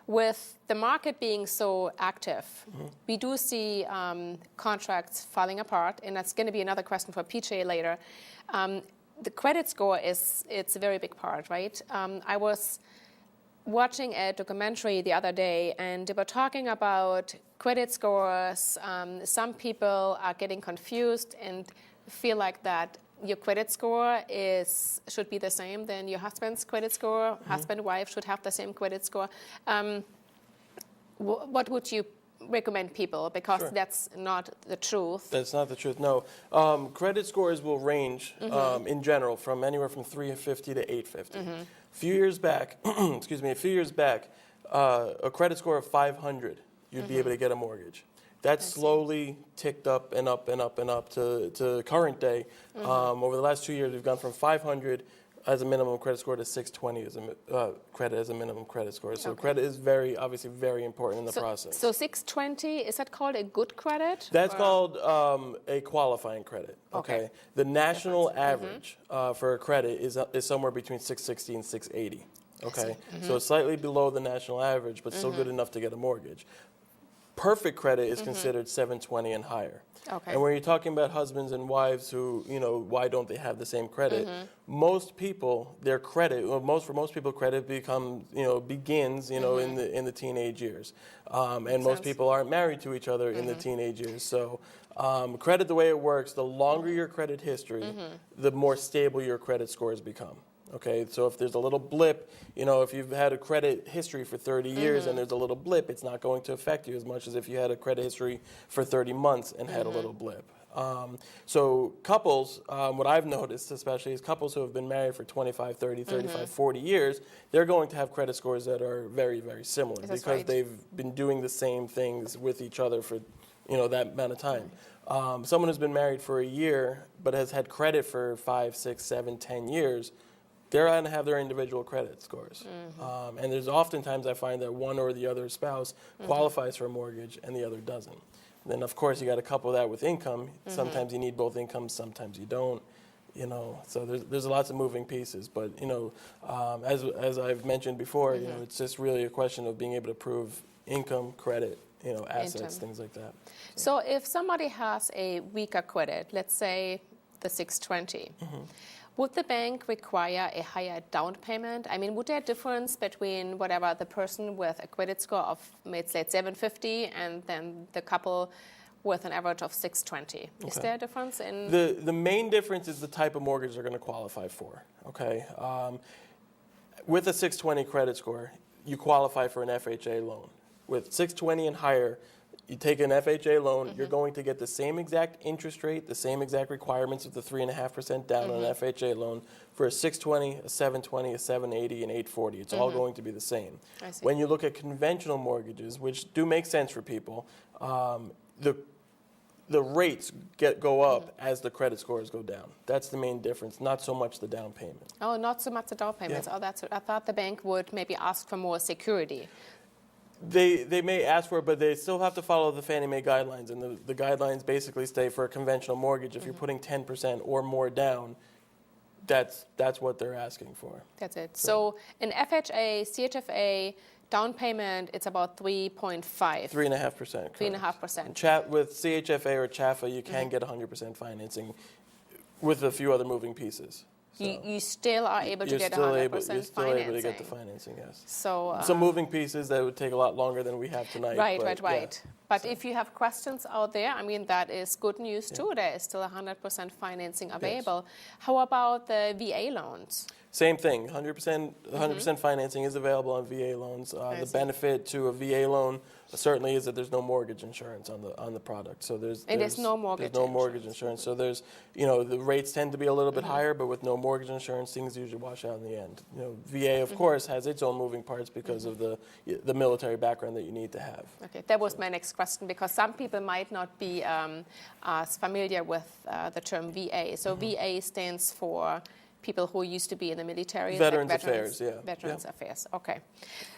With the market being so active, we do see contracts falling apart, and that's going to be another question for PJ later. The credit score it's a very big part, right? I was watching a documentary the other day, and they were talking about credit scores. Some people are getting confused and feel like that your credit score should be the same than your husband's credit score. Husband, wife should have the same credit score. What would you recommend people? Because that's not the truth. That's not the truth, no. Credit scores will range in general from anywhere from 350 to 850. A few years back, a credit score of 500, you'd be able to get a mortgage. That's slowly ticked up and up and up and up to current day. Over the last 2 years, we've gone from 500 as a minimum credit score to 620 as a credit as a minimum credit score. So credit is obviously very important in the process. So 620, is that called a good credit? That's called a qualifying credit. Okay. The national average for a credit is somewhere between 660 and 680. Okay. So it's slightly below the national average, but still good enough to get a mortgage. Perfect credit is considered 720 and higher. Okay. And when you're talking about husbands and wives who, why don't they have the same credit? Most people, their credit, for most people, credit begins, in the teenage years. And most people aren't married to each other in the teenage years. So credit, the way it works, the longer your credit history, the more stable your credit scores become. Okay, so if there's a little blip, if you've had a credit history for 30 years and there's a little blip, it's not going to affect you as much as if you had a credit history for 30 months and had a little blip. So couples, what I've noticed especially is couples who have been married for 25, 30, 35, 40 years, they're going to have credit scores that are very, very similar because they've been doing the same things with each other for that amount of time. Someone who's been married for a year but has had credit for 5, 6, 7, 10 years, they're going to have their individual credit scores. And there's oftentimes I find that one or the other spouse qualifies for a mortgage and the other doesn't. And then, of course, you got to couple that with income. Sometimes you need both incomes, sometimes you don't. So there's lots of moving pieces. But, as I've mentioned before, it's just really a question of being able to prove income, credit, assets, things like that. So if somebody has a weaker credit, let's say the 620, would the bank require a higher down payment? I mean, would there a difference between whatever the person with a credit score of, let's say, 750 and then the couple with an average of 620? Is there a difference in? The main difference is the type of mortgage they're going to qualify for. Okay. With a 620 credit score, you qualify for an FHA loan. With 620 and higher, you take an FHA loan, you're going to get the same exact interest rate, the same exact requirements of the 3.5% down on an FHA loan for a 620, a 720, a 780, and 840. It's all going to be the same. When you look at conventional mortgages, which do make sense for people, the rates go up as the credit scores go down. That's the main difference, not so much the down payment. Oh, not so much the down payments. Oh, I thought the bank would maybe ask for more security. They may ask for it, but they still have to follow the Fannie Mae guidelines. And the guidelines basically say for a conventional mortgage, if you're putting 10% or more down, that's what they're asking for. That's it. So an FHA, CHFA, down payment, it's about 3.5. 3.5%. 3.5%. With CHFA or CHFA, you can get 100% financing with a few other moving pieces. So you still are able to get 100% financing. You're still able to get the financing, yes. So some moving pieces that would take a lot longer than we have tonight. Right. But if you have questions out there, I mean, that is good news too. There is still 100% financing available. Yes. How about the VA loans? Same thing. 100% financing is available on VA loans. The benefit to a VA loan certainly is that there's no mortgage insurance on the product. So there's no mortgage. There's no mortgage insurance. So there's the rates tend to be a little bit higher, but with no mortgage insurance, things usually wash out in the end. VA of course has its own moving parts because of the military background that you need to have. Okay, that was my next question, because some people might not be as familiar with the term VA. So VA stands for people who used to be in the military. Veterans Affairs, Veterans Affairs, okay.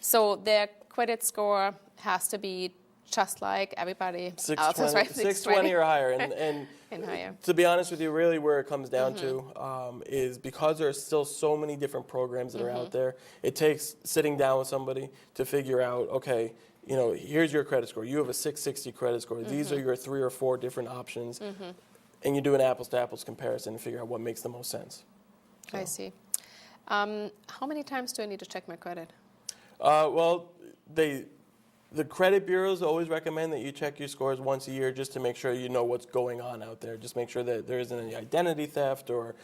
So their credit score has to be just like everybody else, 620, right? 620 or higher. And And higher. to be honest with you, really where it comes down to is because there are still so many different programs that are out there, it takes sitting down with somebody to figure out, okay, you know, here's your credit score. You have a 660 credit score. These are your 3 or 4 different options. And you do an apples-to-apples comparison and figure out what makes the most sense. I see. How many times do I need to check my credit? Well, the credit bureaus always recommend that you check your scores once a year just to make sure you know what's going on out there. Just make sure that there isn't any identity theft or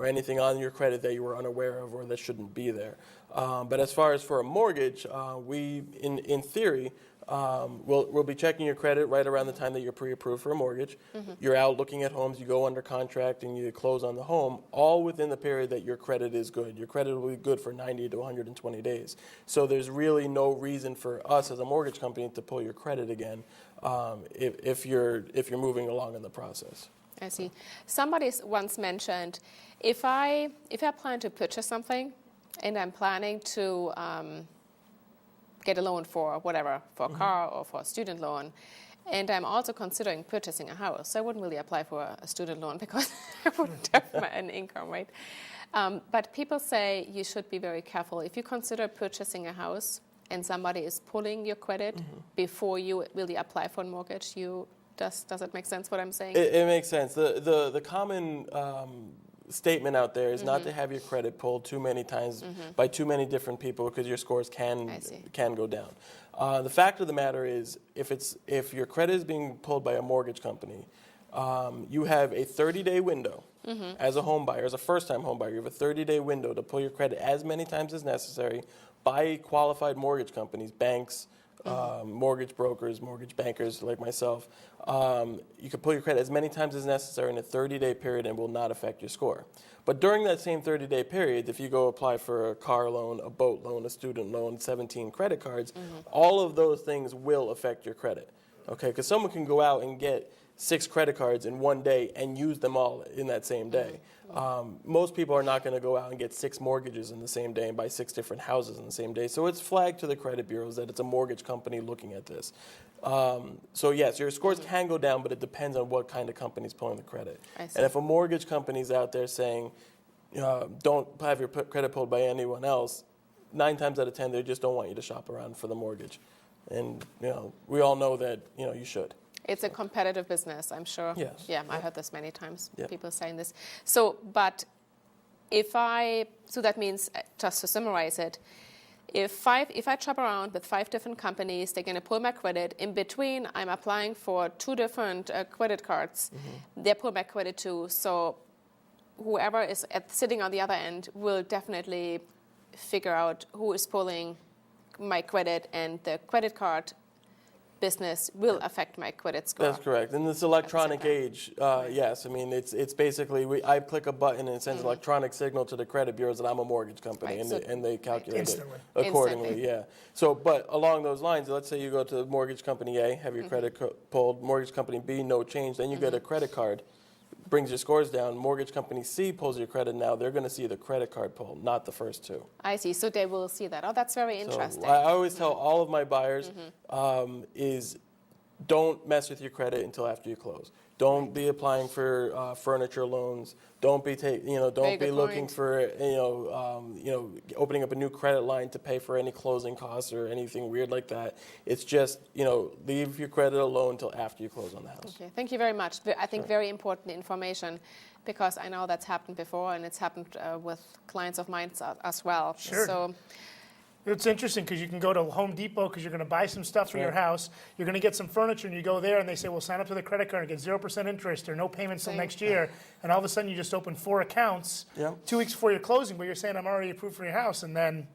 anything on your credit that you were unaware of or that shouldn't be there. But as far as for a mortgage, we, in theory, we'll be checking your credit right around the time that you're pre-approved for a mortgage. You're out looking at homes, you go under contract, and you close on the home, all within the period that your credit is good. Your credit will be good for 90 to 120 days. So there's really no reason for us as a mortgage company to pull your credit again if you're moving along in the process. I see. Somebody once mentioned, if I plan to purchase something and I'm planning to get a loan for whatever, for a car or for a student loan, and I'm also considering purchasing a house, I wouldn't really apply for a student loan because I wouldn't have an income, right? But people say you should be very careful. If you consider purchasing a house and somebody is pulling your credit before you really apply for a mortgage, does it make sense what I'm saying? It makes sense. The common statement out there is not to have your credit pulled too many times by too many different people because your scores can go down. The fact of the matter is, if your credit is being pulled by a mortgage company, you have a 30-day window as a home buyer, as a first-time home buyer. You have a 30-day window to pull your credit as many times as necessary by qualified mortgage companies, banks, mortgage brokers, mortgage bankers like myself. You can pull your credit as many times as necessary in a 30-day period and it will not affect your score. But during that same 30-day period, if you go apply for a car loan, a boat loan, a student loan, 17 credit cards, all of those things will affect your credit. Okay, because someone can go out and get 6 credit cards in one day and use them all in that same day. Most people are not going to go out and get 6 mortgages in the same day and buy 6 different houses in the same day. So it's flagged to the credit bureaus that it's a mortgage company looking at this. So yes, your scores can go down, but it depends on what kind of company is pulling the credit. And if a mortgage company is out there saying, don't have your credit pulled by anyone else, 9 times out of 10, they just don't want you to shop around for the mortgage. And we all know that you should. It's a competitive business, I'm sure. Yes. Yeah, I heard this many times, Yep. people saying this. So that means, just to summarize it, if I shop around with 5 different companies, they're going to pull my credit. In between, I'm applying for 2 different credit cards. They pull my credit too. So whoever is sitting on the other end will definitely figure out who is pulling my credit, and the credit card business will affect my credit score. That's correct. In this electronic age, yes. I mean, it's basically, I click a button and it sends an electronic signal to the credit bureaus that I'm a mortgage company, Right, and they calculate Instantly. it accordingly. Instantly. Yeah. So, but along those lines, let's say you go to mortgage company A, have your credit pulled, mortgage company B, no change, then you get a credit card, brings your scores down. Mortgage company C pulls your credit now. They're going to see the credit card pull, not the first 2. I see. So they will see that. Oh, that's very interesting. So I always tell all of my buyers is don't mess with your credit until after you close. Don't be applying for furniture loans. Don't be Very good looking point. for opening up a new credit line to pay for any closing costs or anything weird like that. It's just leave your credit alone until after you close on the house. Okay, thank you very much. I think very important information, because I know that's happened before, and it's happened with clients of mine as well. Sure. So It's interesting because you can go to Home Depot because you're going to buy some stuff for your house. You're going to get some furniture, and you go there and they say, well, sign up to the credit card and get 0% interest or no payments till Same. next year. And all of a sudden you just open 4 accounts Yeah. 2 weeks before your closing, but you're saying I'm already approved for your house, and then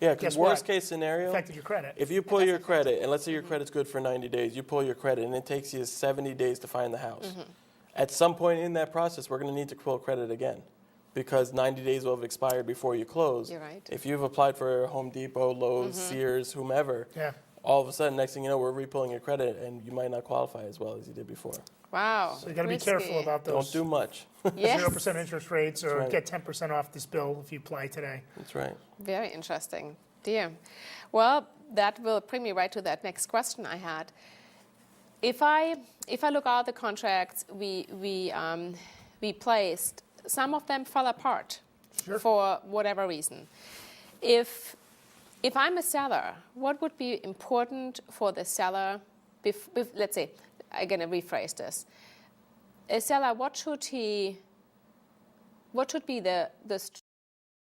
Yeah, Guess because what? worst case scenario, affected your credit. if you pull your credit, and let's say your credit's good for 90 days, you pull your credit, and it takes you 70 days to find the house. At some point in that process, we're going to need to pull credit again, because 90 days will have expired before you close. You're right. If you've applied for Home Depot, Lowe's, Sears, whomever, Yeah. all of a sudden, next thing you know, we're repulling your credit, and you might not qualify as well as you did before. wow. So you got to be risky. careful about Don't those do much. Yes. 0% interest rates, or right. get 10% off this bill if you apply today. That's right. Very interesting. dear. Well, that will bring me right to that next question I had. If I look at the contracts we placed, some of them fell apart for whatever reason. If I'm a seller, what would be important for the seller? Let's say, I'm going to rephrase this. A seller, what should be the